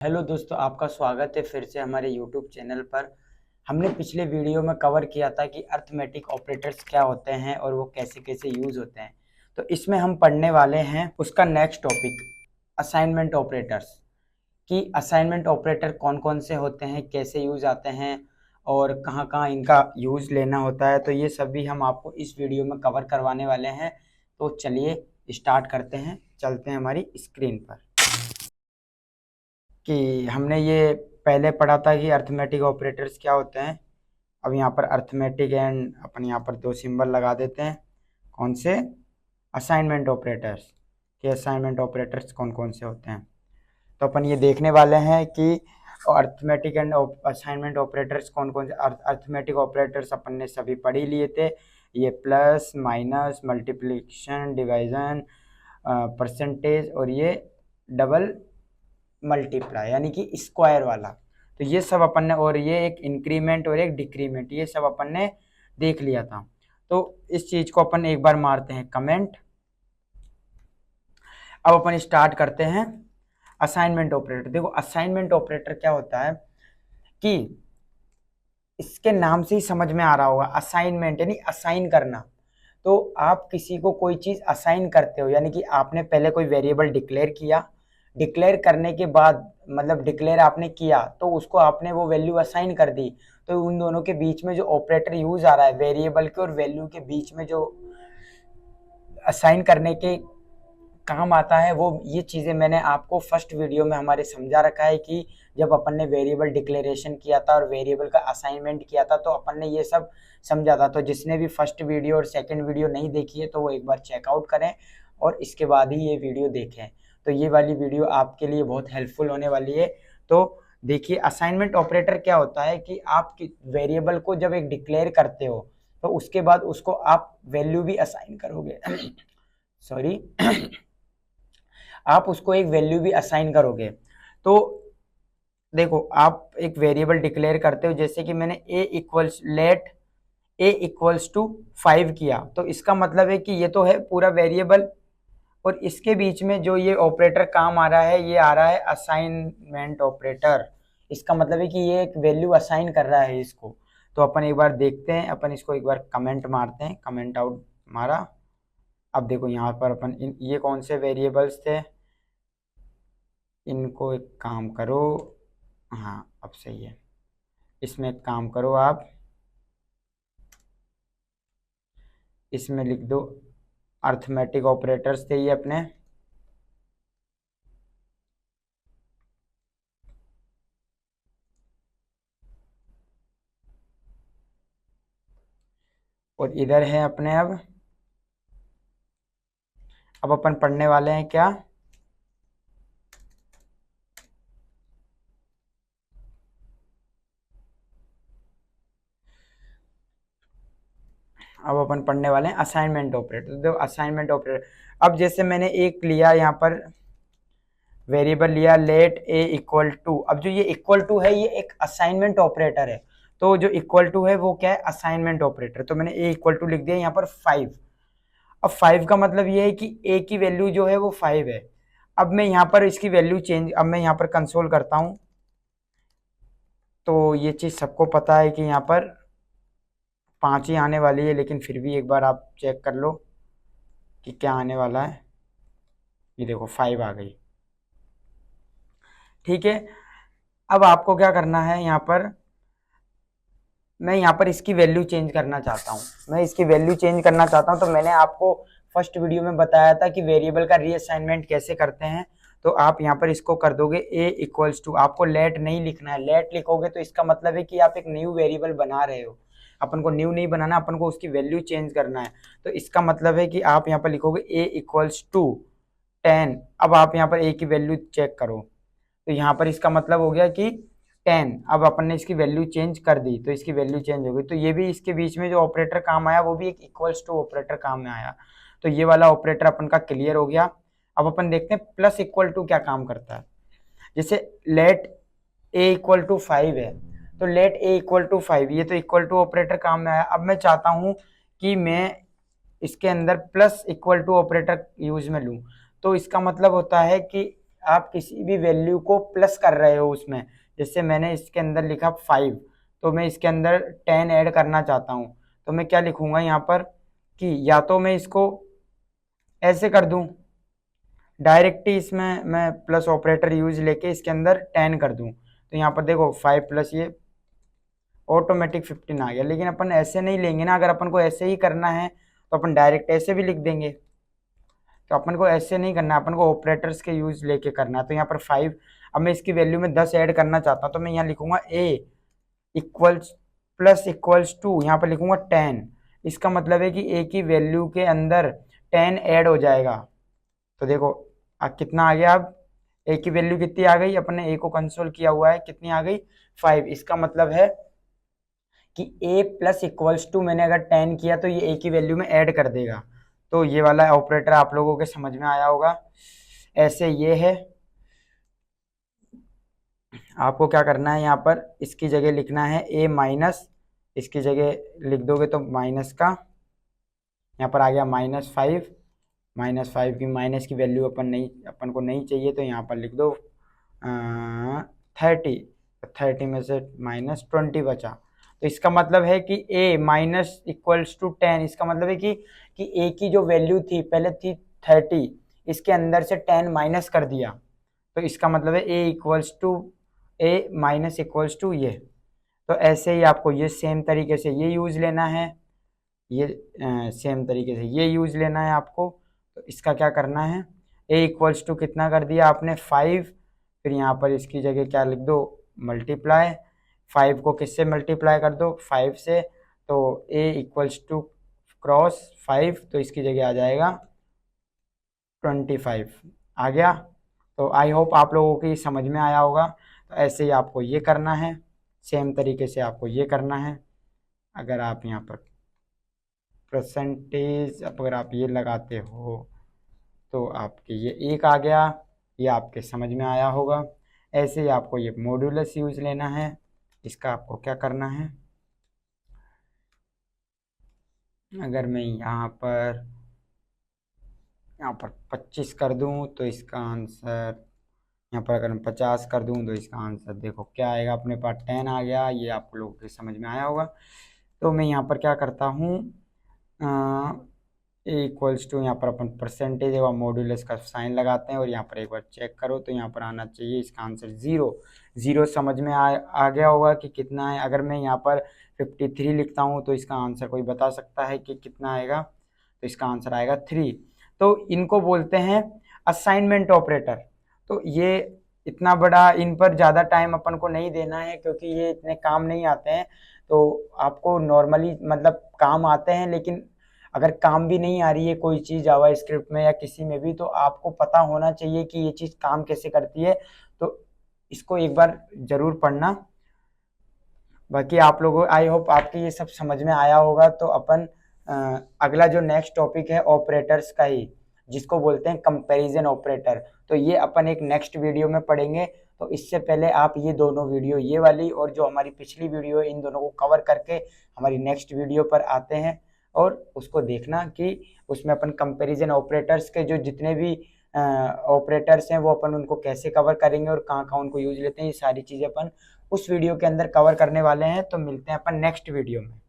Hello दोस्तों, आपका स्वागत है फिर से हमारे यूट्यूब चैनल पर। हमने पिछले वीडियो में कवर किया था कि अर्थमेटिक ऑपरेटर्स क्या होते हैं और वो कैसे कैसे यूज़ होते हैं। तो इसमें हम पढ़ने वाले हैं उसका नेक्स्ट टॉपिक, असाइनमेंट ऑपरेटर्स। कि असाइनमेंट ऑपरेटर कौन कौन से होते हैं, कैसे यूज़ आते हैं और कहाँ कहाँ इनका यूज़ लेना होता है। तो ये सभी हम आपको इस वीडियो में कवर करवाने वाले हैं। तो चलिए स्टार्ट करते हैं, चलते हैं हमारी स्क्रीन पर। कि हमने ये पहले पढ़ा था कि अर्थमेटिक ऑपरेटर्स क्या होते हैं। अब यहाँ पर अर्थमेटिक एंड अपन यहाँ पर दो सिंबल लगा देते हैं। कौन से? Assignment operators. कि असाइनमेंट ऑपरेटर्स कौन कौन से होते हैं। तो अपन ये देखने वाले हैं कि अर्थमेटिक एंड असाइनमेंट ऑपरेटर्स कौन कौन से। अर्थमेटिक ऑपरेटर्स अपन ने सभी पढ़ ही लिए थे। ये plus, minus, multiplication, division, percentage और ये डबल मल्टीप्लाई यानी कि स्क्वायर वाला। तो ये सब अपन ने, और ये एक इंक्रीमेंट और एक डिक्रीमेंट, ये सब अपन ने देख लिया था। तो इस चीज को अपन एक बार मारते हैं कमेंट। अब अपन स्टार्ट करते हैं असाइनमेंट ऑपरेटर। देखो असाइनमेंट ऑपरेटर क्या होता है कि इसके नाम से ही समझ में आ रहा होगा, असाइनमेंट यानी असाइन करना। तो आप किसी को कोई चीज असाइन करते हो, यानी कि आपने पहले कोई वेरिएबल डिक्लेयर किया, डिक्लेयर करने के बाद मतलब डिक्लेयर आपने किया तो उसको आपने वो वैल्यू असाइन कर दी। तो उन दोनों के बीच में जो ऑपरेटर यूज आ रहा है, वेरिएबल के और वैल्यू के बीच में जो असाइन करने के काम आता है, वो ये चीज़ें मैंने आपको फर्स्ट वीडियो में हमारे समझा रखा है कि जब अपन ने वेरिएबल डिक्लेरेशन किया था और वेरिएबल का असाइनमेंट किया था तो अपन ने ये सब समझा था। तो जिसने भी फर्स्ट वीडियो और सेकंड वीडियो नहीं देखी है तो वो एक बार चेकआउट करें और इसके बाद ही ये वीडियो देखें। तो ये वाली वीडियो आपके लिए बहुत हेल्पफुल होने वाली है। तो देखिए असाइनमेंट ऑपरेटर क्या होता है कि आप वेरिएबल को जब एक डिक्लेयर करते हो तो उसके बाद उसको आप वैल्यू भी असाइन करोगे सॉरी आप उसको एक वैल्यू भी असाइन करोगे। तो देखो आप एक वेरिएबल डिक्लेयर करते हो, जैसे कि मैंने लेट a इक्वल्स टू 5 किया। तो इसका मतलब है कि ये तो है पूरा वेरिएबल और इसके बीच में जो ये ऑपरेटर काम आ रहा है, ये आ रहा है असाइनमेंट ऑपरेटर। इसका मतलब है कि ये एक वैल्यू असाइन कर रहा है इसको। तो अपन एक बार देखते हैं, अपन इसको एक बार कमेंट मारते हैं, कमेंट आउट मारा। अब देखो यहाँ पर अपन ये कौन से वेरिएबल्स थे, इनको एक काम करो। हाँ अब सही है, इसमें एक काम करो आप, इसमें लिख दो अर्थमेटिक ऑपरेटर्स थे ये अपने। और इधर है अपने, अब अपन पढ़ने वाले हैं क्या? अब अपन पढ़ने वाले हैं असाइनमेंट ऑपरेटर। देखो असाइनमेंट ऑपरेटर, अब जैसे मैंने एक लिया यहाँ पर वेरिएबल लिया लेट ए इक्वल टू। अब जो ये इक्वल टू है ये एक असाइनमेंट ऑपरेटर है। तो जो इक्वल टू है वो क्या है? Assignment operator. तो मैंने ए इक्वल टू लिख दिया यहाँ पर 5। अब 5 का मतलब ये है कि ए की वैल्यू जो है वो 5 है। अब मैं यहाँ पर इसकी वैल्यू चेंज, अब मैं यहाँ पर कंसोल करता हूँ तो ये चीज़ सबको पता है कि यहाँ पर 5 ही आने वाली है, लेकिन फिर भी एक बार आप चेक कर लो कि क्या आने वाला है। ये देखो 5 आ गई। ठीक है, अब आपको क्या करना है, यहाँ पर मैं यहाँ पर इसकी वैल्यू चेंज करना चाहता हूँ। मैं इसकी वैल्यू चेंज करना चाहता हूँ तो मैंने आपको फर्स्ट वीडियो में बताया था कि वेरिएबल का रीअसाइनमेंट कैसे करते हैं। तो आप यहाँ पर इसको कर दोगे a इक्वल्स टू, आपको लेट नहीं लिखना है। लेट लिखोगे तो इसका मतलब है कि आप एक न्यू वेरिएबल बना रहे हो। अपन को न्यू नहीं बनाना, अपन को उसकी वैल्यू चेंज करना है। तो इसका मतलब है कि आप यहाँ पर लिखोगे a इक्वल्स टू 10। अब आप यहाँ पर a की वैल्यू चेक करो तो यहाँ पर इसका मतलब हो गया कि 10। अब अपन ने इसकी वैल्यू चेंज कर दी तो इसकी वैल्यू चेंज हो गई। तो ये भी इसके बीच में जो ऑपरेटर काम आया वो भी एक इक्वल्स टू ऑपरेटर काम में आया। तो ये वाला ऑपरेटर अपन का क्लियर हो गया। अब अपन देखते हैं प्लस इक्वल टू क्या काम करता है। जैसे लेट ए इक्वल टू 5 है, तो लेट ए इक्वल टू 5, ये तो इक्वल टू ऑपरेटर काम में आया। अब मैं चाहता हूँ कि मैं इसके अंदर plus equal to operator use में लूँ। तो इसका मतलब होता है कि आप किसी भी वैल्यू को प्लस कर रहे हो उसमें, जैसे मैंने इसके अंदर लिखा 5, तो मैं इसके अंदर 10 ऐड करना चाहता हूँ, तो मैं क्या लिखूंगा यहाँ पर कि या तो मैं इसको ऐसे कर दूं, डायरेक्ट ही इसमें मैं प्लस ऑपरेटर यूज लेके इसके अंदर 10 कर दूं, तो यहाँ पर देखो 5 प्लस ये ऑटोमेटिक 15 आ गया। लेकिन अपन ऐसे नहीं लेंगे ना, अगर अपन को ऐसे ही करना है तो अपन डायरेक्ट ऐसे भी लिख देंगे, तो अपन को ऐसे नहीं करना, अपन को ऑपरेटर्स के यूज लेके करना है। तो यहाँ पर 5, अब मैं इसकी वैल्यू में 10 ऐड करना चाहता हूँ, तो मैं यहाँ लिखूंगा a equals plus equals to, यहाँ पर लिखूंगा 10। इसका मतलब है कि a की वैल्यू के अंदर 10 ऐड हो जाएगा। तो देखो कितना आ गया, अब a की वैल्यू कितनी आ गई, अपन ने a को कंसोल किया हुआ है, कितनी आ गई 5। इसका मतलब है कि a प्लस इक्वल्स टू मैंने अगर 10 किया तो ये a की वैल्यू में ऐड कर देगा। तो ये वाला ऑपरेटर आप लोगों के समझ में आया होगा। ऐसे ये है, आपको क्या करना है, यहाँ पर इसकी जगह लिखना है a माइनस, इसकी जगह लिख दोगे तो माइनस का, यहाँ पर आ गया -5, -5 की माइनस की वैल्यू अपन को नहीं चाहिए, तो यहाँ पर लिख दो 30 में से -20 बचा। तो इसका मतलब है कि a माइनस इक्वल्स टू 10, इसका मतलब है कि a की जो वैल्यू थी पहले थी 30, इसके अंदर से 10 माइनस कर दिया, तो इसका मतलब है a माइनस इक्वल्स टू ये। तो ऐसे ही आपको ये सेम तरीके से ये यूज लेना है, ये सेम तरीके से ये यूज लेना है आपको। तो इसका क्या करना है, a इक्वल्स टू कितना कर दिया आपने 5, फिर यहाँ पर इसकी जगह क्या लिख दो मल्टीप्लाई, 5 को किससे मल्टीप्लाई कर दो 5 से, तो a इक्वल्स टू क्रॉस 5, तो इसकी जगह आ जाएगा 25 आ गया। तो आई होप आप लोगों की समझ में आया होगा। तो ऐसे ही आपको ये करना है, सेम तरीके से आपको ये करना है। अगर आप यहाँ पर परसेंटेज अगर आप ये लगाते हो तो आपके ये 1 आ गया, ये आपके समझ में आया होगा। ऐसे ही आपको ये मॉड्यूलस यूज लेना है। इसका आपको क्या करना है, अगर मैं यहाँ पर 25 कर दूं तो इसका आंसर, यहाँ पर अगर मैं 50 कर दूं तो इसका आंसर देखो क्या आएगा, अपने पास 10 आ गया। ये आप लोगों के समझ में आया होगा। तो मैं यहाँ पर क्या करता हूँ, ए इक्वल्स टू, यहाँ पर अपन परसेंटेज और मॉड्यूलस का साइन लगाते हैं, और यहाँ पर एक बार चेक करो तो यहाँ पर आना चाहिए इसका आंसर 0। समझ में आ गया होगा कि कितना है। अगर मैं यहाँ पर 53 लिखता हूँ तो इसका आंसर कोई बता सकता है कि कितना आएगा, तो इसका आंसर आएगा 3। तो इनको बोलते हैं असाइनमेंट ऑपरेटर। तो ये इतना बड़ा, इन पर ज़्यादा टाइम अपन को नहीं देना है क्योंकि ये इतने काम नहीं आते हैं। तो आपको नॉर्मली मतलब काम आते हैं, लेकिन अगर काम भी नहीं आ रही है कोई चीज़ जावा स्क्रिप्ट में या किसी में भी, तो आपको पता होना चाहिए कि ये चीज़ काम कैसे करती है। तो इसको एक बार ज़रूर पढ़ना। बाकी आप लोगों, आई होप आपके ये सब समझ में आया होगा। तो अपन अगला जो नेक्स्ट टॉपिक है ऑपरेटर्स का ही, जिसको बोलते हैं कंपैरिजन ऑपरेटर, तो ये अपन एक नेक्स्ट वीडियो में पढ़ेंगे। तो इससे पहले आप ये दोनों वीडियो, ये वाली और जो हमारी पिछली वीडियो है, इन दोनों को कवर करके हमारी नेक्स्ट वीडियो पर आते हैं और उसको देखना कि उसमें अपन कंपैरिजन ऑपरेटर्स के जो जितने भी ऑपरेटर्स हैं वो अपन उनको कैसे कवर करेंगे और कहाँ कहाँ उनको यूज लेते हैं, ये सारी चीज़ें अपन उस वीडियो के अंदर कवर करने वाले हैं। तो मिलते हैं अपन नेक्स्ट वीडियो में।